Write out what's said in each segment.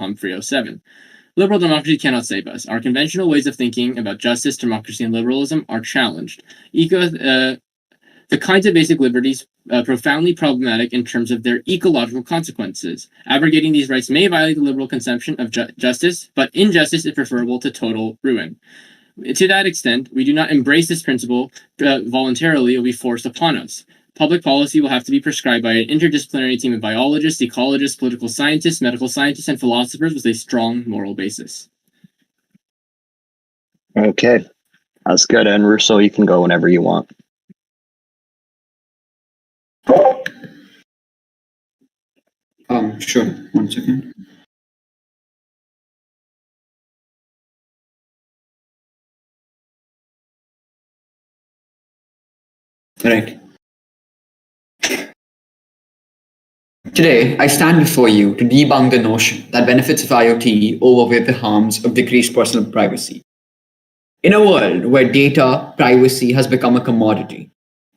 Humphrey 07. Liberal democracy cannot save us. Our conventional ways of thinking about justice, democracy, and liberalism are challenged. The kinds of basic liberties profoundly problematic in terms of their ecological consequences. Abrogating these rights may violate the liberal conception of justice, but injustice is preferable to total ruin. To that extent, we do not embrace this principle voluntarily, it will be forced upon us. Public policy will have to be prescribed by an interdisciplinary team of biologists, ecologists, political scientists, medical scientists, and philosophers with a strong moral basis. Okay, that's good. And Russo, you can go whenever you want. Sure. 1 second. Right. Today, I stand before you to debunk the notion that benefits of IoT outweigh the harms of decreased personal privacy. In a world where data privacy has become a commodity,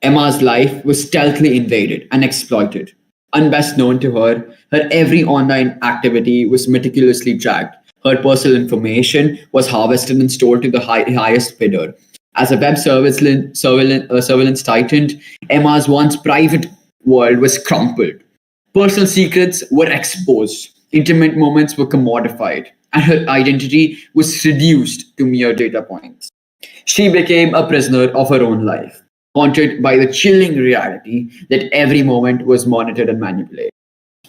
Emma's life was stealthily invaded and exploited. Unbest known to her, her every online activity was meticulously tracked. Her personal information was harvested and stored to the highest bidder. As a web surveillance tightened, Emma's once private world was crumpled. Personal secrets were exposed, intimate moments were commodified, and her identity was reduced to mere data points. She became a prisoner of her own life, haunted by the chilling reality that every moment was monitored and manipulated.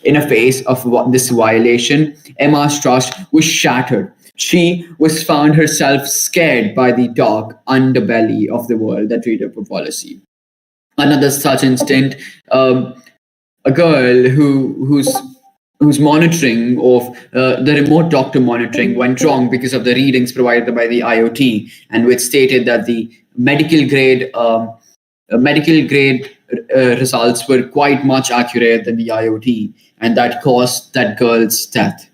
In the face of this violation, Emma's trust was shattered. She was found herself scared by the dark underbelly of the world that treated her policy. Another such instant, a girl whose monitoring of the remote doctor monitoring went wrong because of the readings provided by the IoT, and which stated that the medical grade results were quite much accurate than the IoT, and that caused that girl's death.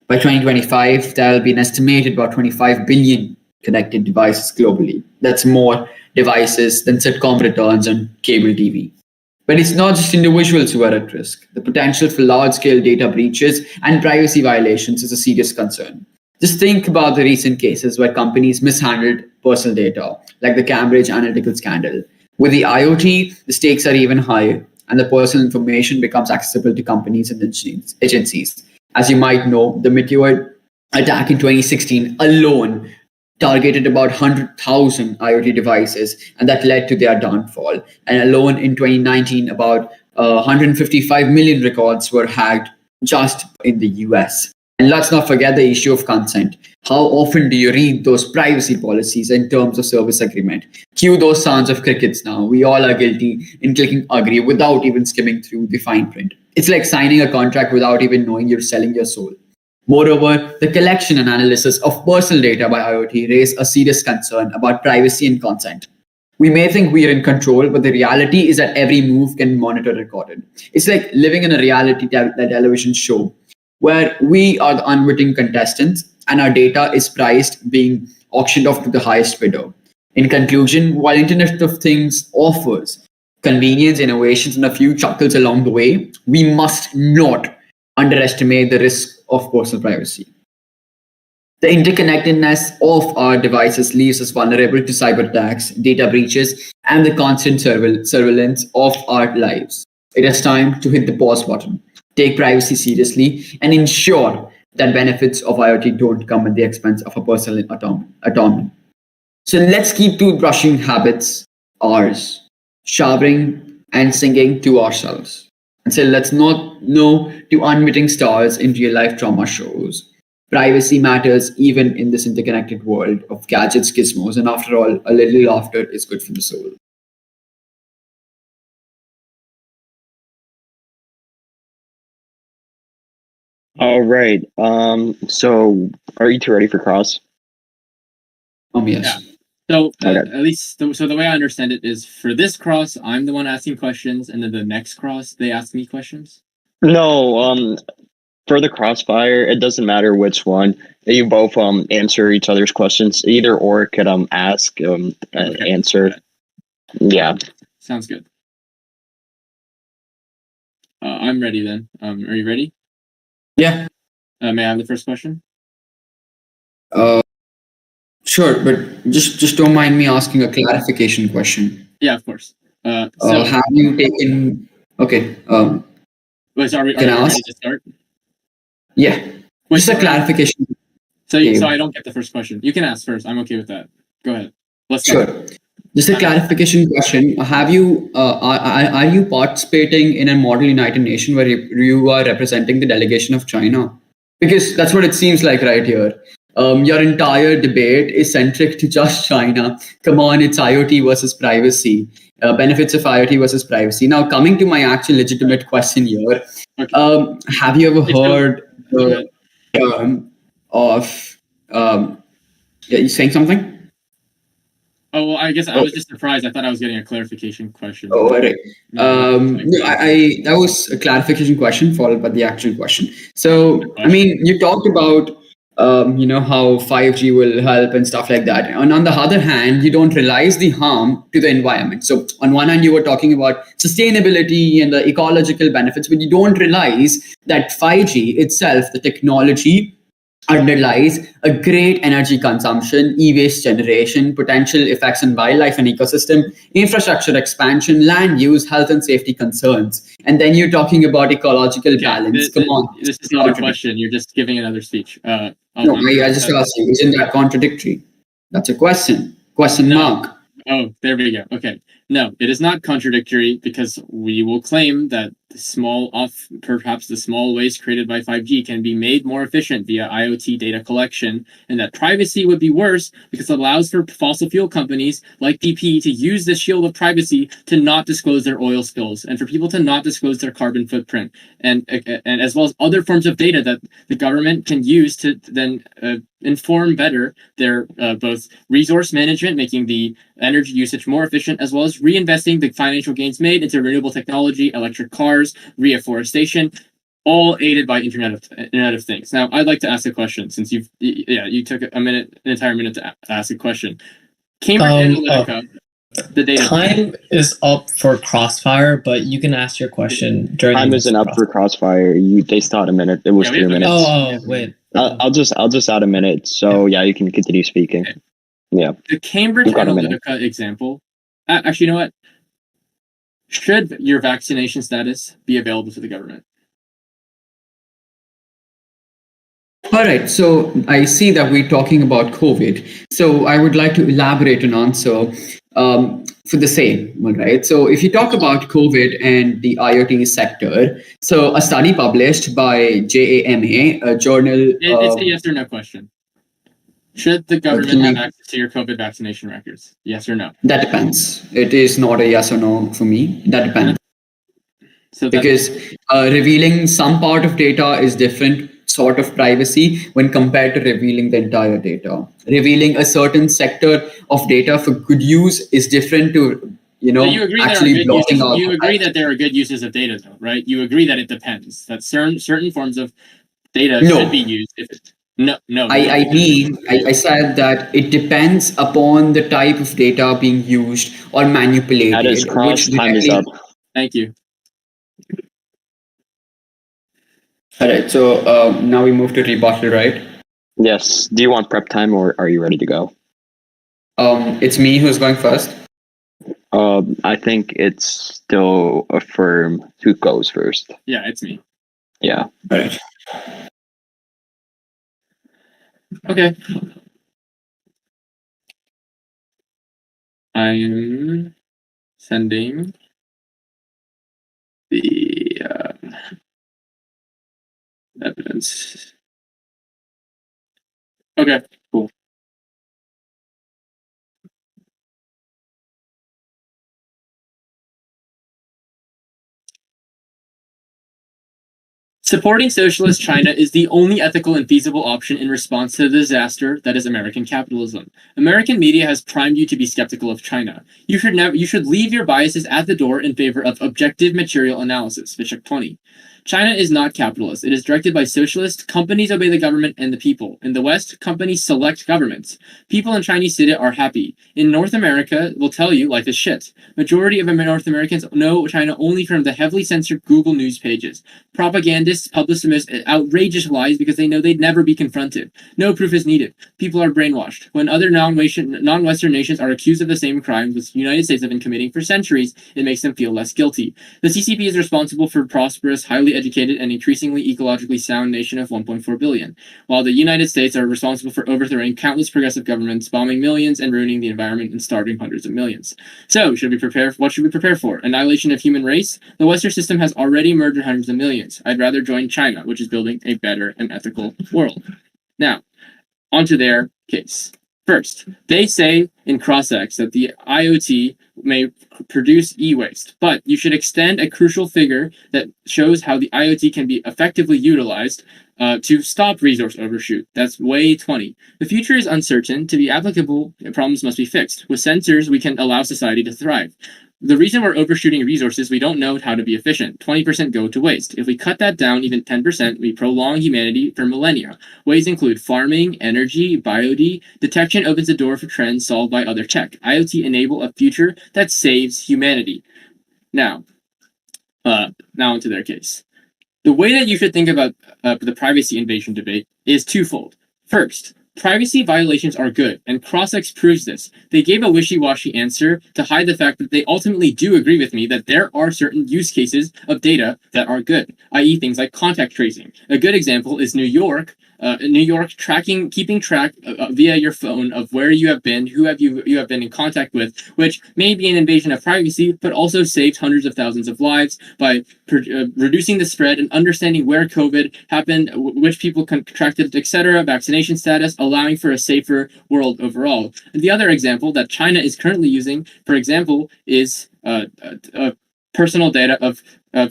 By 2025, there will be an estimated about 25 billion connected devices globally. That's more devices than sitcom returns on cable TV. But it's not just individuals who are at risk. The potential for large-scale data breaches and privacy violations is a serious concern. Just think about the recent cases where companies mishandled personal data, like the Cambridge Analytica scandal. With the IoT, the stakes are even higher, and the personal information becomes accessible to companies and agencies. As you might know, the Meteor attack in 2016 alone targeted about 100,000 IoT devices, and that led to their downfall. And alone in 2019, about 155 million records were hacked just in the US. And let's not forget the issue of consent. How often do you read those privacy policies in terms of service agreement? Cue those sounds of crickets now. We all are guilty in clicking agree without even skimming through the fine print. It's like signing a contract without even knowing you're selling your soul. Moreover, the collection and analysis of personal data by IoT raise a serious concern about privacy and consent. We may think we are in control, but the reality is that every move can be monitored and recorded. It's like living in a reality television show where we are the unwitting contestants and our data is priced being auctioned off to the highest bidder. In conclusion, while Internet of Things offers convenience, innovations, and a few chuckles along the way, we must not underestimate the risk of personal privacy. The interconnectedness of our devices leaves us vulnerable to cyber attacks, data breaches, and the constant surveillance of our lives. It is time to hit the pause button, take privacy seriously, and ensure that benefits of IoT don't come at the expense of a personal autonomy. So let's keep toothbrushing habits ours, showering and singing to ourselves. And so let's not no to unwitting stars in real life drama shows. Privacy matters even in this interconnected world of gadgets, gizmos, and after all, a little laughter is good for the soul. All right. So are you two ready for cross? Yes. Yeah. So Okay. at least, so the way I understand it is for this cross, I'm the one asking questions, and then the next cross, they ask me questions. No, for the crossfire, it doesn't matter which one. You both answer each other's questions. Either or could ask Okay. answer. Yeah. Sounds good. I'm ready then. Are you ready? Yeah. May I have the first question? Sure, but just don't mind me asking a clarification question. Yeah, of course. So, Have you taken? Okay. wait, so are we Can I ready ask? to start? Yeah. Wait, Just a so, clarification. so Okay. I don't get the first question. You can ask first. I'm okay with that. Go ahead. Let's start. Sure. Just a clarification question. Have you are you participating in a Model United Nation where you are representing the delegation of China? Because that's what it seems like right here. Your entire debate is centric to just China. Come on, it's IoT versus privacy. Benefits of IoT versus privacy. Now, coming to my actual legitimate question here, Okay. have you ever Wait, so- heard Go the ahead. term of? Yeah, you saying something? Oh, well, I guess I was just surprised. I thought I was getting a clarification question. Oh, all right. No, No, I that was a clarification question followed by the actual question. So, I mean, you talked about how 5G will help and stuff like that. And on the other hand, you don't realize the harm to the environment. So, on one hand, you were talking about sustainability and the ecological benefits, but you don't realize that 5G itself, the technology, underlies a great energy consumption, e-waste generation, potential effects on wildlife and ecosystem, infrastructure expansion, land use, health and safety concerns. And then you're talking about ecological balance. Come on. This is not a question. You're just giving another speech. No, I just asked you, isn't that contradictory? That's a question. Question mark. Oh, there we go. Okay. No, it is not contradictory because we will claim that perhaps the small waste created by 5G can be made more efficient via IoT data collection, and that privacy would be worse because it allows for fossil fuel companies like BP to use the shield of privacy to not disclose their oil spills and for people to not disclose their carbon footprint, and as well as other forms of data that the government can use to then inform better their both resource management, making the energy usage more efficient, as well as reinvesting the financial gains made into renewable technology, electric cars, reforestation, all aided by Internet of Things. Now, I'd like to ask a question since you took an entire minute to ask a question. Cambridge Analytica, the data. Time is up for Crossfire, but you can ask your question during. Time isn't up for Crossfire. They still had a minute. It was 3 minutes. Oh, wait. I'll just add a minute. So yeah, you can continue speaking. Okay. Yeah. The Cambridge Analytica example. Actually, you know what? Should your vaccination status be available to the government? All right. So I see that we're talking about COVID. So I would like to elaborate an answer for the same. All right. So if you talk about COVID and the IoT sector, so a study published by JAMA, a journal. It's a yes or no question. Should the government have access to your COVID vaccination records? Yes or no? That depends. It is not a yes or no for me. That depends. So because revealing some part of data is different sort of privacy when compared to revealing the entire data. Revealing a certain sector of data for good use is different to, so you agree actually blocking out. You agree that there are good uses of data, though, right? You agree that it depends. That certain forms of data should be used if it's No. I said that it depends upon the type of data being used or manipulated. That is cross. Time is up. Thank you. All right. So now we move to rebuttal, right? Yes. Do you want prep time or are you ready to go? It's me who's going first. I think it's still Affirm who goes first. Yeah, it's me. Yeah. All right. Okay. I'm sending the evidence. Okay, cool. Supporting socialist China is the only ethical and feasible option in response to the disaster that is American capitalism. American media has primed you to be skeptical of China. You should leave your biases at the door in favor of objective material analysis, Fishhook 20. China is not capitalist. It is directed by socialists. Companies obey the government and the people. In the West, companies select governments. People in Chinese city are happy. In North America, will tell you life is shit. Majority of North Americans know China only from the heavily censored Google News pages. Propagandists publish the most outrageous lies because they know they'd never be confronted. No proof is needed. People are brainwashed. When other non-Western nations are accused of the same crimes which the United States have been committing for centuries, it makes them feel less guilty. The CCP is responsible for a prosperous, highly educated, and increasingly ecologically sound nation of 1.4 billion, while the United States are responsible for overthrowing countless progressive governments, bombing millions, and ruining the environment and starving hundreds of millions. So, what should we prepare for? Annihilation of human race? The Western system has already murdered hundreds of millions. I'd rather join China, which is building a better and ethical world. Now, onto their case. First, they say in CrossX that the IoT may produce e-waste, but you should extend a crucial figure that shows how the IoT can be effectively utilized to stop resource overshoot. That's way 20. The future is uncertain. To be applicable, problems must be fixed. With sensors, we can allow society to thrive. The reason we're overshooting resources, we don't know how to be efficient. 20% go to waste. If we cut that down even 10%, we prolong humanity for millennia. Ways include farming, energy, biody. Detection opens the door for trends solved by other tech. IoT enable a future that saves humanity. Now into their case. The way that you should think about the privacy invasion debate is twofold. First, privacy violations are good, and CrossX proves this. They gave a wishy-washy answer to hide the fact that they ultimately do agree with me that there are certain use cases of data that are good, i.e. things like contact tracing. A good example is New York keeping track via your phone of where you have been, who you have been in contact with, which may be an invasion of privacy, but also saves hundreds of thousands of lives by reducing the spread and understanding where COVID happened, which people contracted, etc., vaccination status, allowing for a safer world overall. And the other example that China is currently using, for example, is personal data of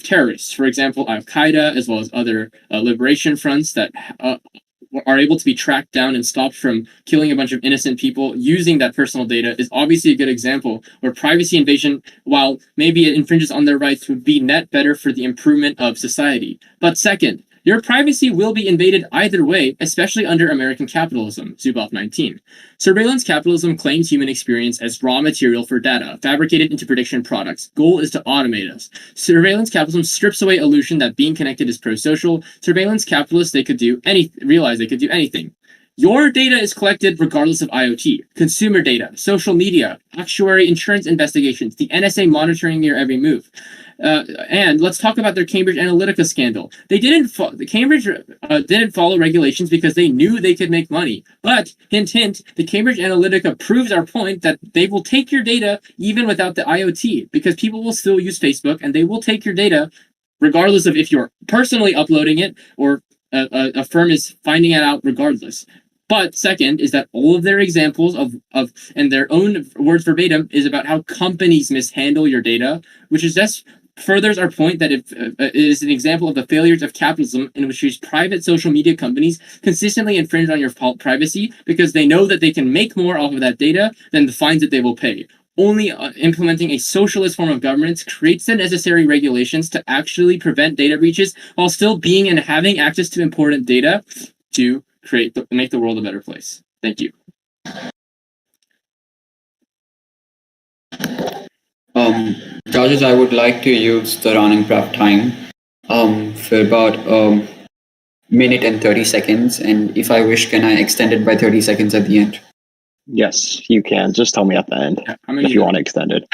terrorists. For example, Al-Qaeda, as well as other liberation fronts that are able to be tracked down and stopped from killing a bunch of innocent people using that personal data is obviously a good example where privacy invasion, while maybe it infringes on their rights, would be net better for the improvement of society. But second, your privacy will be invaded either way, especially under American capitalism, Zuboff 19. Surveillance capitalism claims human experience as raw material for data, fabricated into prediction products. Goal is to automate us. Surveillance capitalism strips away illusion that being connected is pro-social. Surveillance capitalists, realize they could do anything. Your data is collected regardless of IoT, consumer data, social media, actuary, insurance investigations, the NSA monitoring your every move. And let's talk about their Cambridge Analytica scandal. Cambridge didn't follow regulations because they knew they could make money. But hint, hint, the Cambridge Analytica proves our point that they will take your data even without the IoT, because people will still use Facebook and they will take your data regardless of if you're personally uploading it or a firm is finding it out regardless. But second is that all of their examples of and their own words verbatim is about how companies mishandle your data, which is just furthers our point that it is an example of the failures of capitalism in which these private social media companies consistently infringe on your privacy because they know that they can make more off of that data than the fines that they will pay. Only implementing a socialist form of governance creates the necessary regulations to actually prevent data breaches while still being and having access to important data to make the world a better place. Thank you. Judges, I would like to use the running prep time for about a minute and 30 seconds. And if I wish, can I extend it by 30 seconds at the end? Yes, you can. Just tell me at the end if you want to extend it.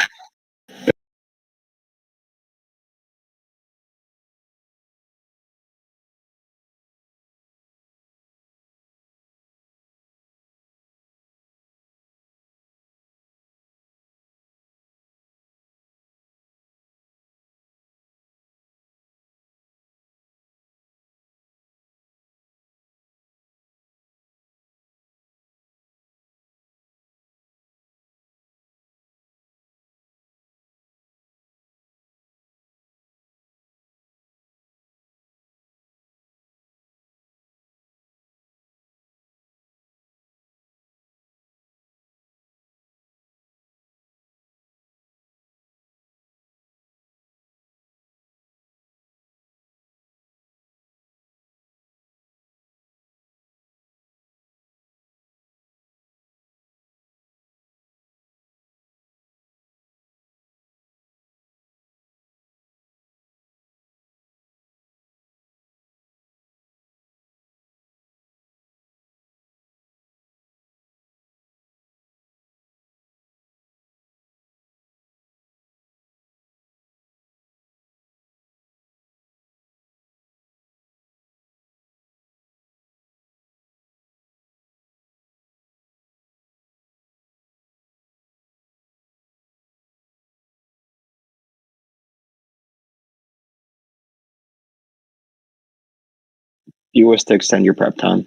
you wish to extend your prep time.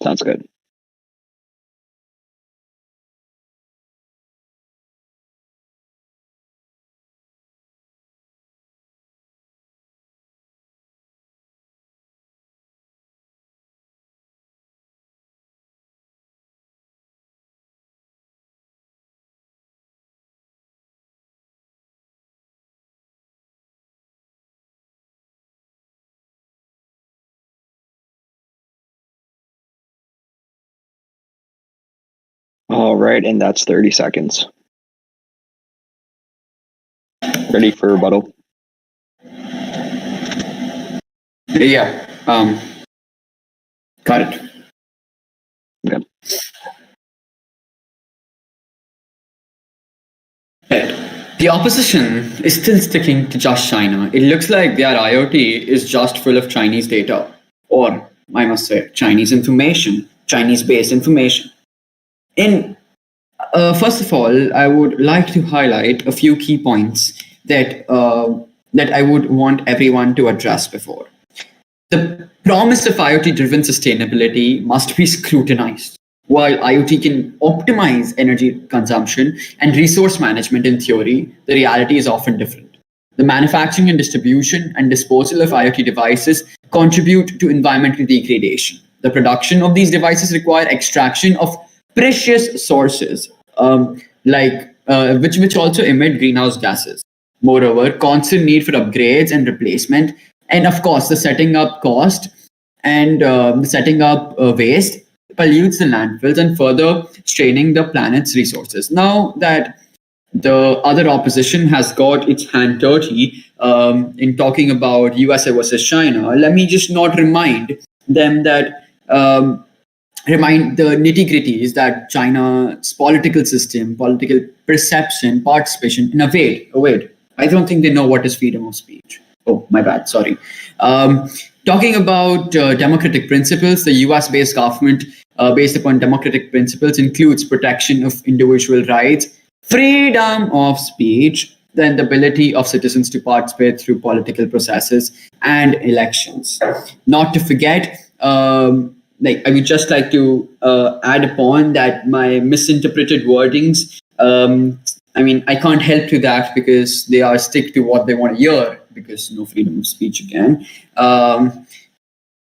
Sounds good. All right, and that's 30 seconds. Ready for rebuttal? Yeah. Got it. Okay. Right. The opposition is still sticking to just China. It looks like their IoT is just full of Chinese data, or I must say, Chinese information, Chinese-based information. In first of all, I would like to highlight a few key points that that I would want everyone to address before. The promise of IoT-driven sustainability must be scrutinized. While IoT can optimize energy consumption and resource management in theory, the reality is often different. The manufacturing and distribution and disposal of IoT devices contribute to environmental degradation. The production of these devices require extraction of precious sources, which also emit greenhouse gases. Moreover, constant need for upgrades and replacement, and of course, the setting up cost and the setting up waste pollutes the landfills and further straining the planet's resources. Now that the other opposition has got its hand dirty in talking about USA versus China, let me just not remind them that remind the nitty gritties that China's political system, political perception, participation. No, wait. I don't think they know what is freedom of speech. Oh, my bad. Sorry. Talking about democratic principles, the US-based government, based upon democratic principles, includes protection of individual rights, freedom of speech, then the ability of citizens to participate through political processes and elections. Not to forget, I would just like to add upon that my misinterpreted wordings. I can't help to that because they are stick to what they want to hear, because no freedom of speech again.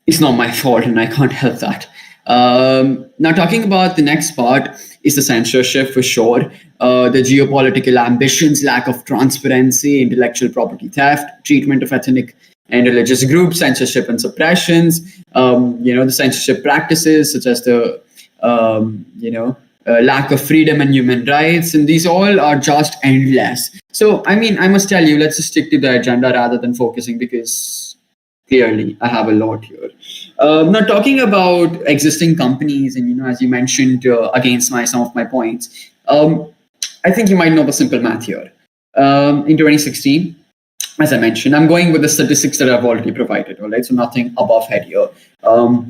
It's not my fault and I can't help that. Now, talking about the next part is the censorship for sure. The geopolitical ambitions, lack of transparency, intellectual property theft, treatment of ethnic and religious groups, censorship and suppressions, the censorship practices such as the, lack of freedom and human rights, and these all are just endless. So, I must tell you, let's just stick to the agenda rather than focusing, because clearly I have a lot here. Now, talking about existing companies, and as you mentioned, against some of my points, I think you might know the simple math here. In 2016, as I mentioned, I'm going with the statistics that I've already provided. All right, so nothing above head here. About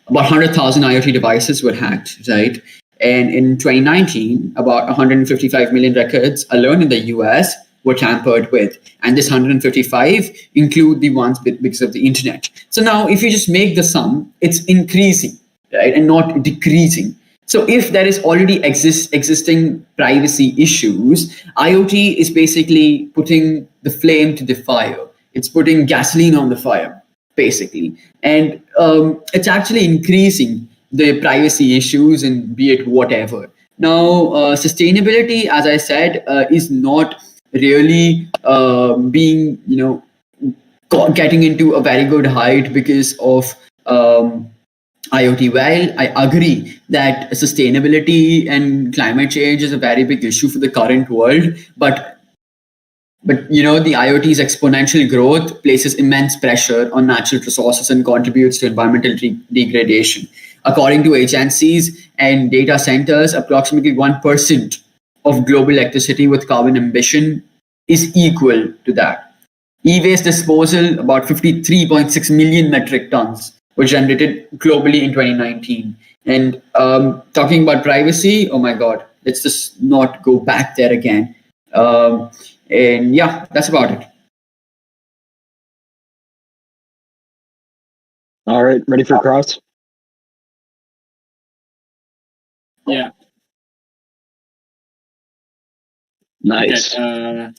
100,000 IoT devices were hacked, right? And in 2019, about 155 million records alone in the US were tampered with. And this 155 include the ones because of the internet. So now if you just make the sum, it's increasing, right? And not decreasing. So if there is already existing privacy issues, IoT is basically putting the flame to the fire. It's putting gasoline on the fire, basically. And it's actually increasing the privacy issues, and be it whatever. Now, sustainability, as I said, is not really being, getting into a very good height because of IoT. Well, I agree that sustainability and climate change is a very big issue for the current world, but the IoT's exponential growth places immense pressure on natural resources and contributes to environmental degradation. According to agencies and data centers, approximately 1% of global electricity with carbon emission is equal to that. E-waste disposal, about 53.6 million metric tons, were generated globally in 2019. And talking about privacy, oh my God, let's just not go back there again. And yeah, that's about it. All right, ready for cross? Yeah. Nice. Okay.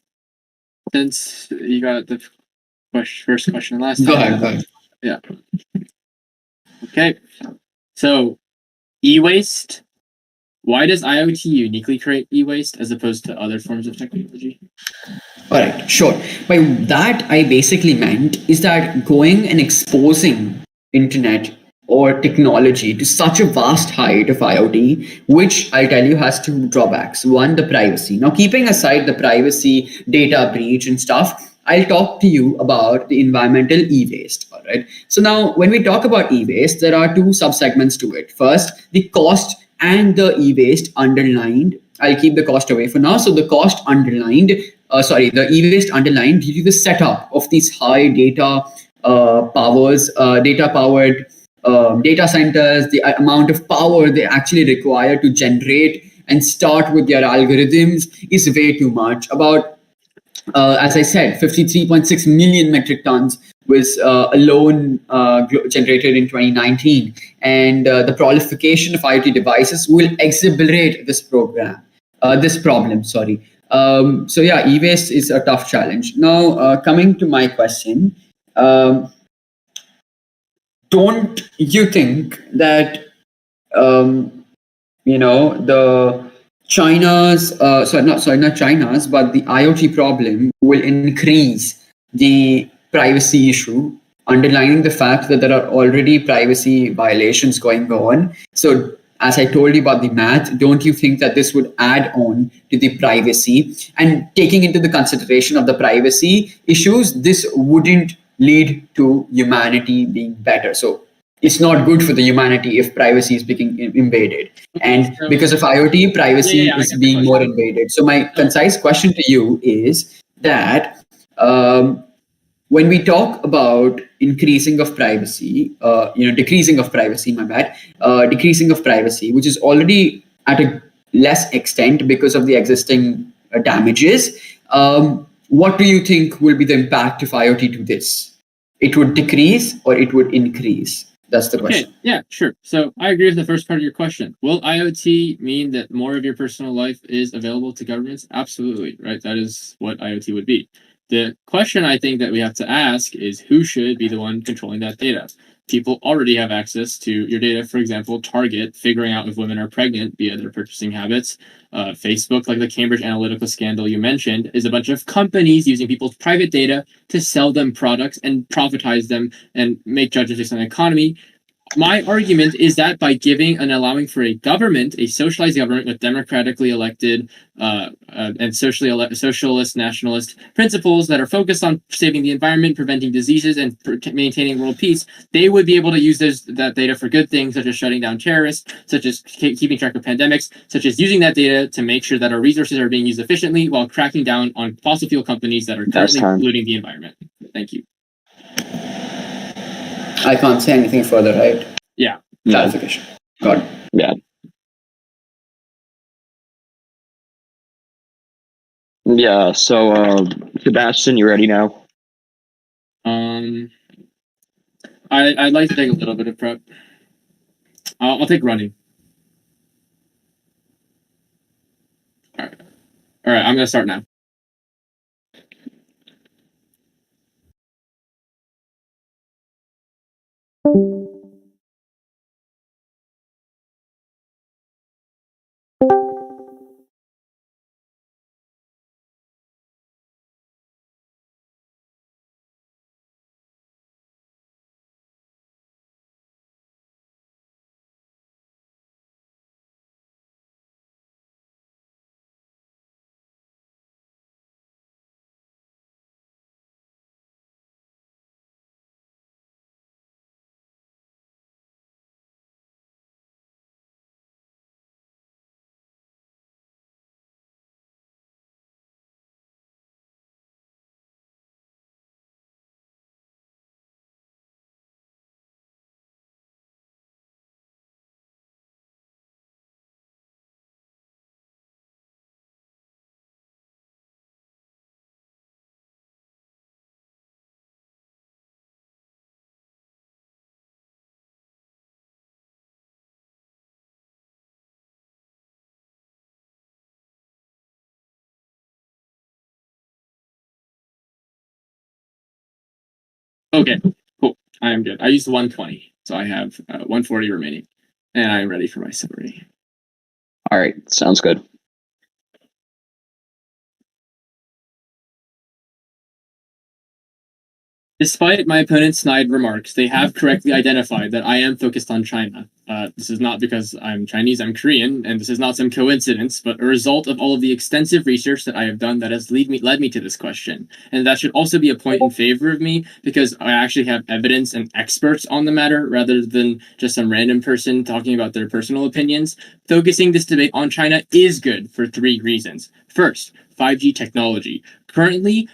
Since you got the first question last Go time. ahead. Yeah. Okay. So, e-waste. Why does IoT uniquely create e-waste as opposed to other forms of technology? All right, sure. By that, I basically meant is that going and exposing internet or technology to such a vast height of IoT, which I'll tell you has two drawbacks. One, the privacy. Now, keeping aside the privacy, data breach, and stuff, I'll talk to you about the environmental e-waste. All right. So now, when we talk about e-waste, there are two subsegments to it. First, the cost and the e-waste underlined. I'll keep the cost away for now. So the cost underlined, the e-waste underlined due to the setup of these high data data powered data centers, the amount of power they actually require to generate and start with their algorithms is way too much. About as I said, 53.6 million metric tons was alone generated in 2019. And the proliferation of IoT devices will exacerbate this problem, sorry. So yeah, e-waste is a tough challenge. Now, coming to my question, don't you think that the not China's, but the IoT problem will increase the privacy issue, underlining the fact that there are already privacy violations going on. So, as I told you about the math, don't you think that this would add on to the privacy? And taking into the consideration of the privacy issues, this wouldn't lead to humanity being better. So, it's not good for the humanity if privacy is being invaded. And So- because of IoT, privacy Yeah, I is get the being more question. invaded. So my concise question to you is that when we talk about increasing of privacy, decreasing of privacy, my bad, decreasing of privacy, which is already at a less extent because of the existing damages, what do you think will be the impact of IoT to this? It would decrease or it would increase? That's the Okay, question. yeah, sure. So I agree with the first part of your question. Will IoT mean that more of your personal life is available to governments? Absolutely, right? That is what IoT would be. The question I think that we have to ask is who should be the one controlling that data? People already have access to your data. For example, Target figuring out if women are pregnant via their purchasing habits. Facebook, like the Cambridge Analytica scandal you mentioned, is a bunch of companies using people's private data to sell them products and profitize them and make judgments on the economy. My argument is that by giving and allowing for a government, a socialized government with democratically elected and socialist nationalist principles that are focused on saving the environment, preventing diseases, and maintaining world peace, they would be able to use that data for good things, such as shutting down terrorists, such as keeping track of pandemics, such as using that data to make sure that our resources are being used efficiently while cracking down on fossil fuel companies that are currently polluting the environment. Thank you. I can't say anything further, right? Yeah. Clarification. Got it. Yeah. Yeah. So, Sebastian, you ready now? I'd like to take a little bit of prep. I'll take running. All right. I'm gonna start now. Okay, cool. I am good. I used 120, so I have 140 remaining, and I'm ready for my summary. All right, sounds good. Despite my opponent's snide remarks, they have correctly identified that I am focused on China. This is not because I'm Chinese, I'm Korean, and this is not some coincidence, but a result of all of the extensive research that I have done that has led me to this question. And that should also be a point in favor of me, because I actually have evidence and experts on the matter, rather than just some random person talking about their personal opinions. Focusing this debate on China is good for 3 reasons. First, 5G technology. Currently,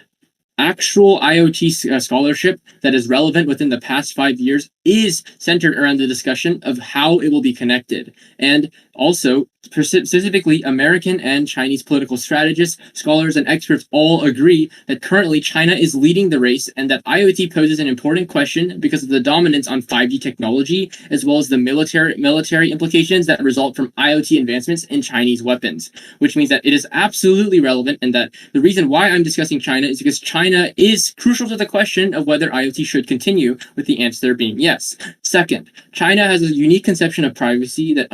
actual IoT scholarship that is relevant within the past 5 years is centered around the discussion of how it will be connected. And also, specifically, American and Chinese political strategists, scholars, and experts all agree that currently China is leading the race, and that IoT poses an important question because of the dominance on 5G technology, as well as the military implications that result from IoT advancements in Chinese weapons, which means that it is absolutely relevant, and that the reason why I'm discussing China is because China is crucial to the question of whether IoT should continue, with the answer being yes. Second, China has a unique conception of privacy that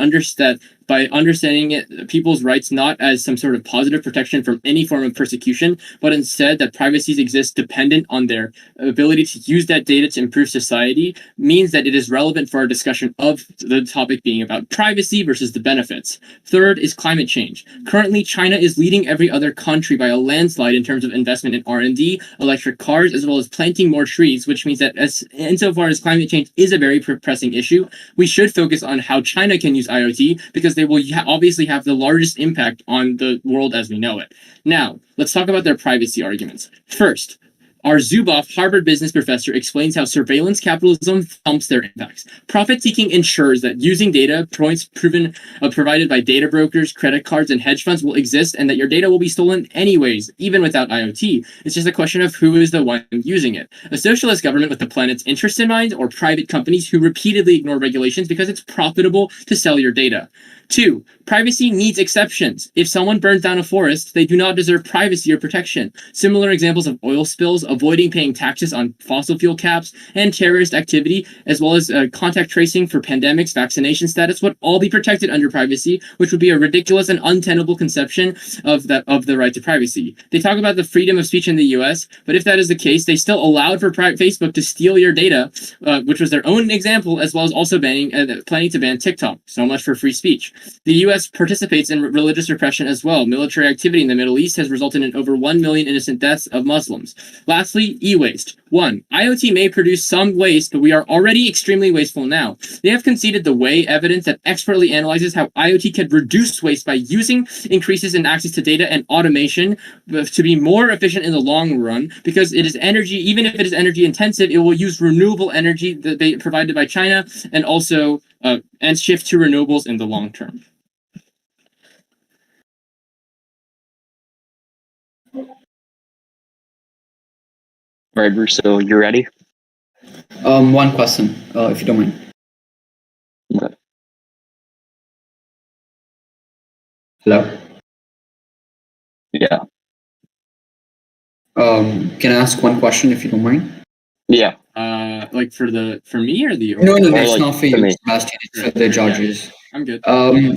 by understanding it, people's rights not as some sort of positive protection from any form of persecution, but instead that privacies exist dependent on their ability to use that data to improve society, means that it is relevant for our discussion of the topic being about privacy versus the benefits. Third is climate change. Currently, China is leading every other country by a landslide in terms of investment in R&D, electric cars, as well as planting more trees, which means that insofar as climate change is a very pressing issue, we should focus on how China can use IoT, because they will obviously have the largest impact on the world as we know it. Now, let's talk about their privacy arguments. First, our Zuboff, Harvard business professor, explains how surveillance capitalism thumps their impacts. Profit-seeking ensures that using data points provided by data brokers, credit cards, and hedge funds will exist, and that your data will be stolen anyways, even without IoT. It's just a question of who is the one using it. A socialist government with the planet's interests in mind, or private companies who repeatedly ignore regulations because it's profitable to sell your data. 2, privacy needs exceptions. If someone burns down a forest, they do not deserve privacy or protection. Similar examples of oil spills, avoiding paying taxes on fossil fuel caps, and terrorist activity, as well as contact tracing for pandemics, vaccination status, would all be protected under privacy, which would be a ridiculous and untenable conception of the right to privacy. They talk about the freedom of speech in the US, but if that is the case, they still allowed for Facebook to steal your data, which was their own example, as well as also planning to ban TikTok. So much for free speech. The U.S. participates in religious repression as well. Military activity in the Middle East has resulted in over 1 million innocent deaths of Muslims. Lastly, e-waste. 1, IoT may produce some waste, but we are already extremely wasteful now. They have conceded the way evidence that expertly analyzes how IoT can reduce waste by using increases in access to data and automation to be more efficient in the long run, because it is energy, even if it is energy intensive, it will use renewable energy that they provided by China, and also and shift to renewables in the long term. All right, Russo, you ready? One question, if you don't mind. Okay. Hello? Yeah. Can I ask one question, if you don't mind? Yeah. Like for me or the No, Or it's like not for for you, me. Sebastian. It's for the judges. I'm good.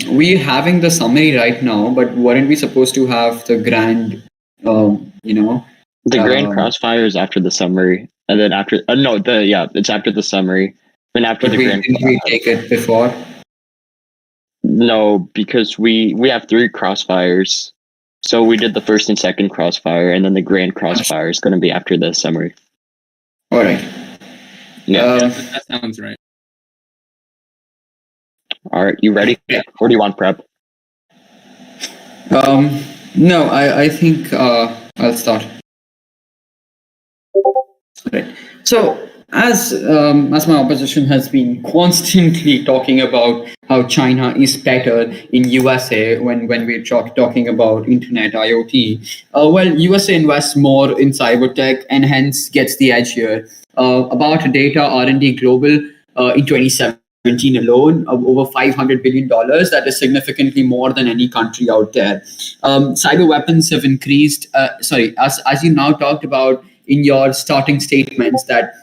We're having the summary right now, but weren't we supposed to have the grand, The grand crossfire is after the summary, and then after it's after the summary, then after but the grand. didn't we take it before? No, because we have 3 crossfires. So we did the first and second crossfire, and then the grand crossfire is going to be after the summary. All right. Yeah. That sounds right. All right, you ready? Yeah. Or do you want prep? No, I think I'll start. Right. So as my opposition has been constantly talking about how China is better in USA when we're talking about internet IoT, USA invests more in cyber tech and hence gets the edge here. About data R&D global in 2017 alone of over $500 billion. That is significantly more than any country out there. Cyber weapons have increased. As you now talked about in your starting statements, that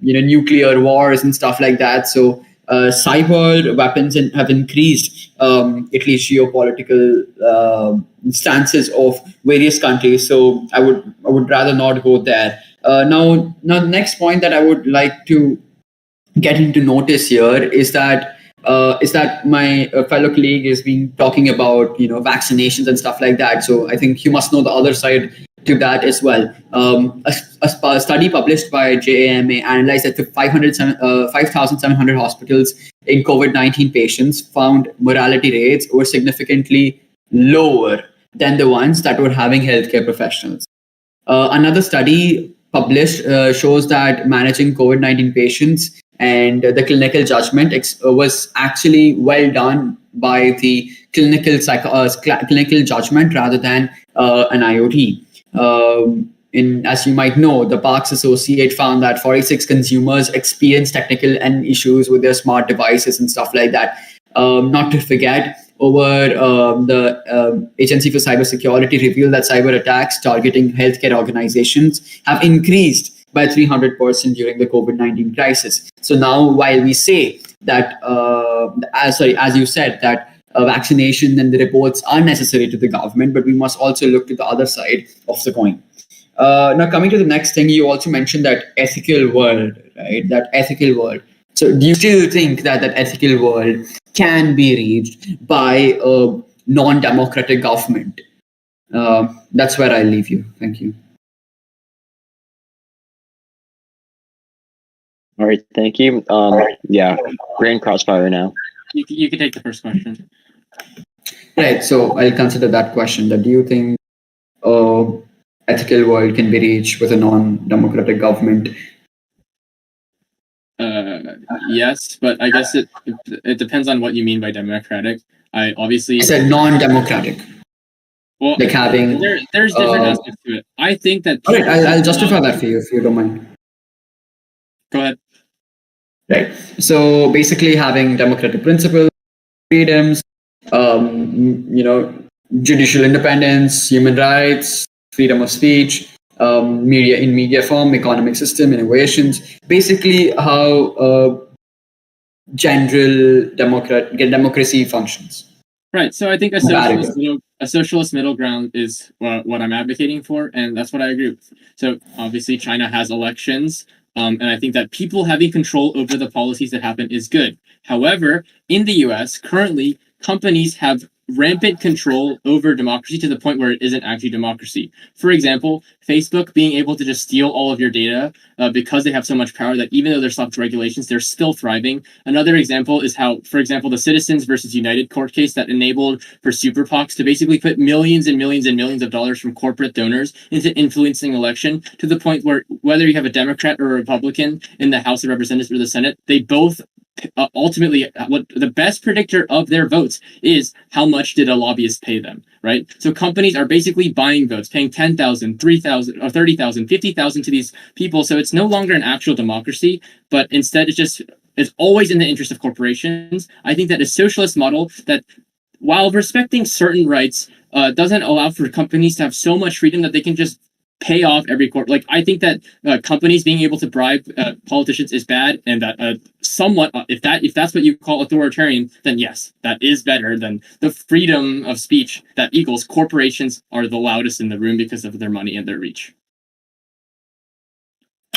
nuclear wars and stuff like that. So cyber weapons have increased Italy's geopolitical stances of various countries. So I would rather not go there. Now the next point that I would like to get into notice here is that my fellow colleague has been talking about vaccinations and stuff like that. So I think you must know the other side to that as well. A study published by JAMA analyzed that the 5,700 hospitals in COVID-19 patients found mortality rates were significantly lower than the ones that were having healthcare professionals. Another study published shows that managing COVID-19 patients and the clinical judgment was actually well done by the clinical judgment rather than an IoT. As you might know, the Parks Associate found that 46 consumers experienced technical issues with their smart devices and stuff like that. Not to forget, the Agency for Cybersecurity revealed that cyber attacks targeting healthcare organizations have increased by 300% during the COVID-19 crisis. So now, while we say that, as you said, that vaccination and the reports are necessary to the government, but we must also look to the other side of the coin. Now, coming to the next thing, you also mentioned that ethical world, right? That ethical world. So do you still think that ethical world can be reached by a non-democratic government? That's where I'll leave you. Thank you. All right, thank you. Yeah, Grand Crossfire now. You can take the first question. Right. So I'll consider that question. That do you think ethical world can be reached with a non-democratic government? Yes, but I guess it depends on what you mean by democratic. I said non-democratic. Well, like having there's different aspects to it. I think that. All right, I'll justify that for you if you don't mind. Go ahead. Right. So basically, having democratic principles, freedoms, judicial independence, human rights, freedom of speech, media form, economic system, innovations. Basically, how general democracy functions. Right. So I think a socialist middle ground is what I'm advocating for, and that's what I agree with. So obviously, China has elections. And I think that people having control over the policies that happen is good. However, in the US, currently, companies have rampant control over democracy to the point where it isn't actually democracy. For example, Facebook being able to just steal all of your data because they have so much power that even though they're subject to regulations, they're still thriving. Another example is how, for example, the Citizens versus United court case that enabled for super PACs to basically put millions and millions and millions of dollars from corporate donors into influencing election to the point where whether you have a Democrat or a Republican in the House of Representatives or the Senate, they both ultimately, what the best predictor of their votes is how much did a lobbyist pay them, right? So companies are basically buying votes, paying 10,000, 3,000, or 30,000, 50,000 to these people. So it's no longer an actual democracy, but instead it's always in the interest of corporations. I think that a socialist model that, while respecting certain rights, doesn't allow for companies to have so much freedom that they can just pay off every court. Like, I think that companies being able to bribe politicians is bad, and that somewhat, if that's what you call authoritarian, then yes, that is better than the freedom of speech that equals corporations are the loudest in the room because of their money and their reach.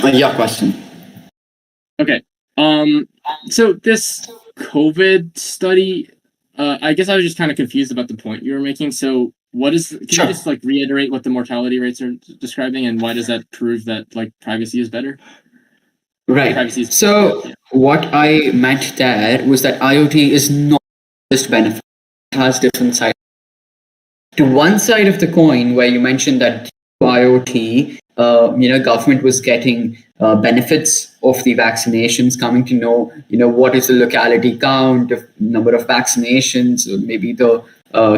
Your question. Okay. So this COVID study, I guess I was just kind of confused about the point you were making. So can you just reiterate what the mortality rates are describing, and why does that prove that privacy is better? Right. What I meant there was that IoT is not just benefit; it has different sides. To one side of the coin, where you mentioned that IoT, government was getting benefits of the vaccinations, coming to know, what is the locality count, the number of vaccinations, or maybe the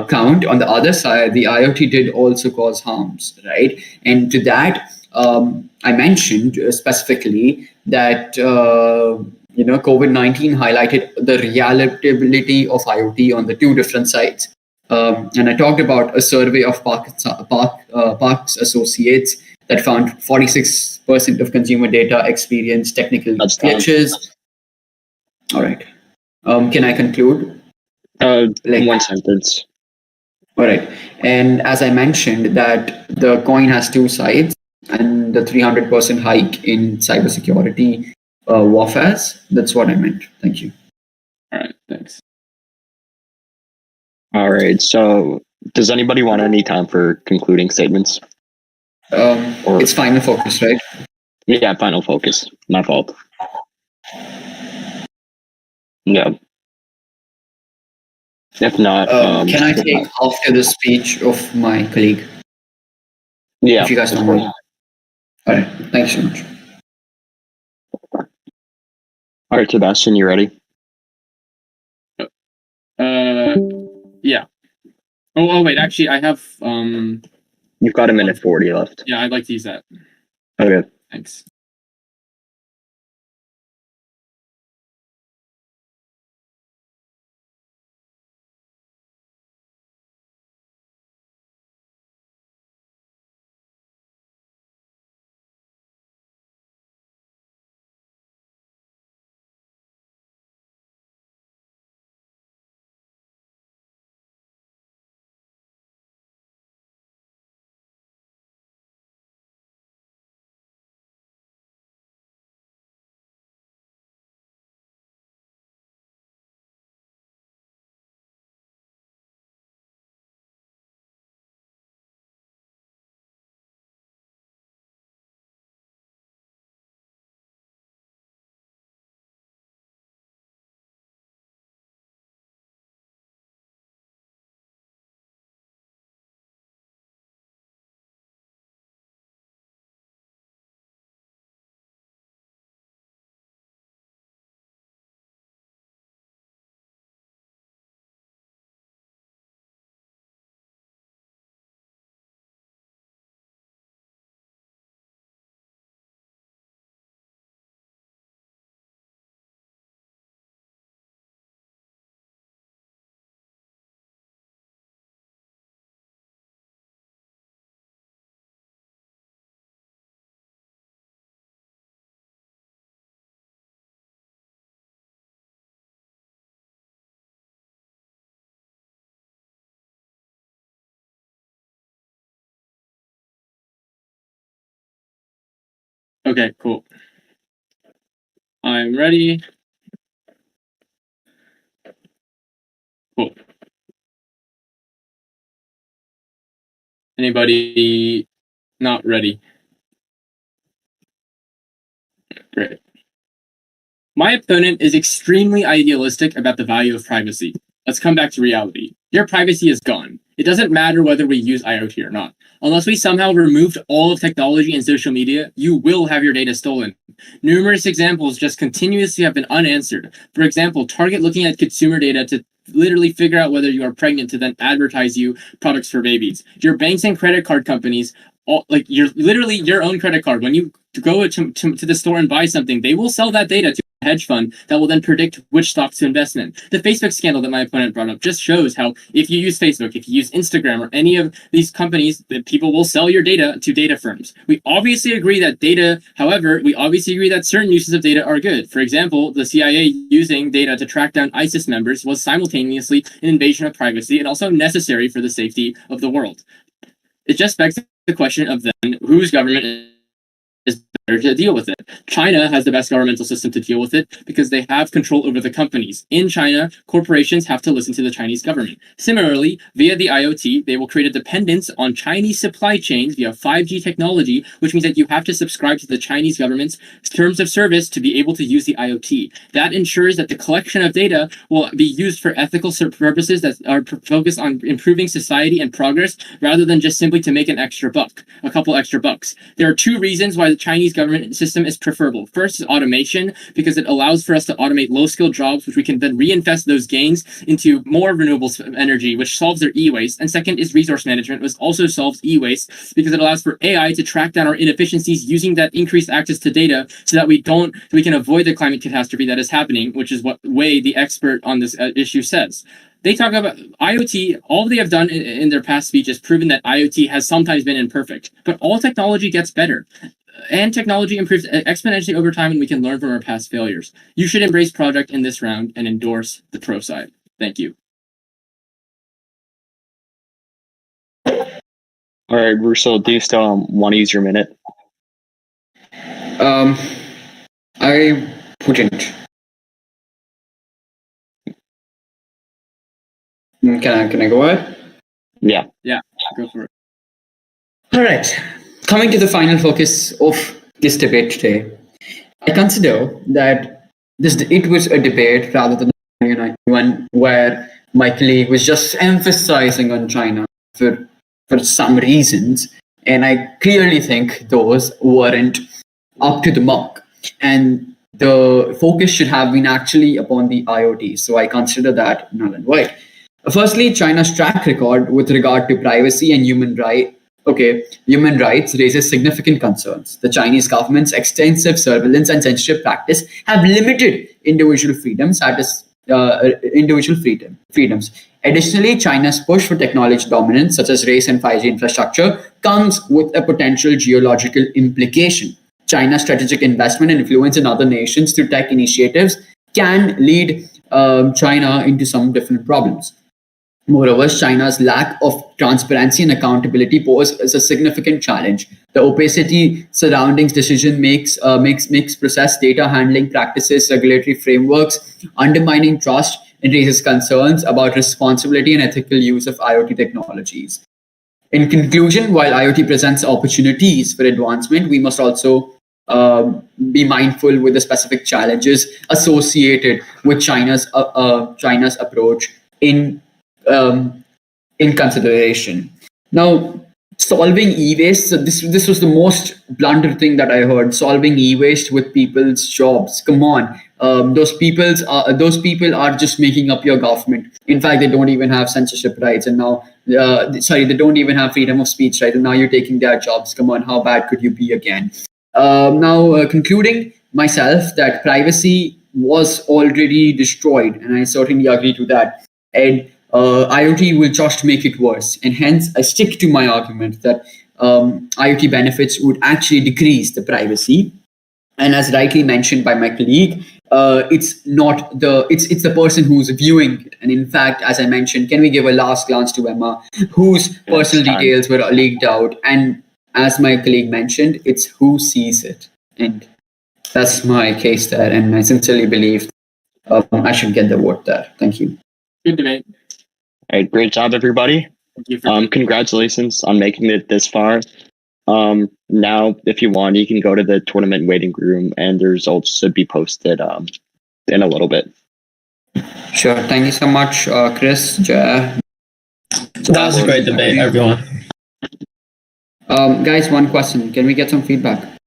count. On the other side, the IoT did also cause harms, right? And to that, I mentioned specifically that COVID-19 highlighted the reliability of IoT on the two different sides. And I talked about a survey of Parks Associates that found 46% of consumer data experienced technical That's tough. glitches. All right. Can I conclude? Like- One sentence. All right. And as I mentioned, that the coin has two sides, and the 300% hike in cybersecurity warfare. That's what I meant. Thank you. All right, thanks. All right. So, does anybody want any time for concluding statements? Or- It's final focus, right? Yeah, final focus. My fault. Yeah. If not, Can I take after the speech of my colleague? Yeah. If you guys don't mind. All right. Thanks so much. All right, Sebastian, you ready? Yeah. Oh, wait. Actually, I have. You've got a minute 40 left. Yeah, I'd like to use that. Okay. Thanks. Okay, cool. I'm ready. Cool. Anybody not ready? Great. My opponent is extremely idealistic about the value of privacy. Let's come back to reality. Your privacy is gone. It doesn't matter whether we use IoT or not. Unless we somehow removed all of technology and social media, you will have your data stolen. Numerous examples just continuously have been unanswered. For example, Target looking at consumer data to literally figure out whether you are pregnant to then advertise you products for babies. Your banks and credit card companies, like you're literally your own credit card. When you go to the store and buy something, they will sell that data to a hedge fund that will then predict which stocks to invest in. The Facebook scandal that my opponent brought up just shows how if you use Facebook, if you use Instagram or any of these companies, that people will sell your data to data firms. We obviously agree that certain uses of data are good. For example, the CIA using data to track down ISIS members was simultaneously an invasion of privacy and also necessary for the safety of the world. It just begs the question of then whose government is better to deal with it. China has the best governmental system to deal with it because they have control over the companies. In China, corporations have to listen to the Chinese government. Similarly, via the IoT, they will create a dependence on Chinese supply chains via 5G technology, which means that you have to subscribe to the Chinese government's terms of service to be able to use the IoT. That ensures that the collection of data will be used for ethical purposes that are focused on improving society and progress rather than just simply to make a couple extra bucks. There are two reasons why the Chinese Chinese government system is preferable. First is automation, because it allows for us to automate low-skilled jobs, which we can then reinvest those gains into more renewable energy, which solves their e-waste. And second is resource management, which also solves e-waste, because it allows for AI to track down our inefficiencies using that increased access to data so that we can avoid the climate catastrophe that is happening, which is what Wei, the expert on this issue, says. They talk about IoT. All they have done in their past speech is proven that IoT has sometimes been imperfect, but all technology gets better. And technology improves exponentially over time, and we can learn from our past failures. You should embrace project in this round and endorse the pro side. Thank you. All right, Russell, do you still want to use your minute? I wouldn't. Can I go ahead? Yeah. Go for it. All right. Coming to the final focus of this debate today, I consider that it was a debate rather than one where my colleague was just emphasizing on China for some reasons, and I clearly think those weren't up to the mark. And the focus should have been actually upon the IoT. So I consider that null and void. Firstly, China's track record with regard to privacy and human rights raises significant concerns. The Chinese government's extensive surveillance and censorship practice have limited individual freedoms. Additionally, China's push for technology dominance, such as race and 5G infrastructure, comes with a potential geological implication. China's strategic investment and influence in other nations through tech initiatives can lead China into some different problems. Moreover, China's lack of transparency and accountability poses a significant challenge. The opacity surrounding decision makes process data handling practices, regulatory frameworks, undermining trust, and raises concerns about responsibility and ethical use of IoT technologies. In conclusion, while IoT presents opportunities for advancement, we must also be mindful with the specific challenges associated with China's approach in consideration. Now, solving e-waste. So this was the most blunder thing that I heard. Solving e-waste with people's jobs. Come on, those people are just making up your government. In fact, they don't even have censorship rights, and now they don't even have freedom of speech, right? And now you're taking their jobs. Come on, how bad could you be again? Concluding myself that privacy was already destroyed, and I certainly agree to that. And IoT will just make it worse. And hence, I stick to my argument that IoT benefits would actually decrease the privacy. And as rightly mentioned by my colleague, it's the person who's viewing it. And in fact, as I mentioned, can we give a last glance to Emma, whose personal details were leaked out? And as my colleague mentioned, it's who sees it. And that's my case there. And I sincerely believe I should get the vote there. Thank you. Good debate. All right, great job, everybody. Thank you for Congratulations on making it this far. Now, if you want, you can go to the tournament waiting room, and the results should be posted in a little bit. Sure. Thank you so much, Chris, Jaya. That was a great debate, everyone. Guys, one question. Can we get some feedback?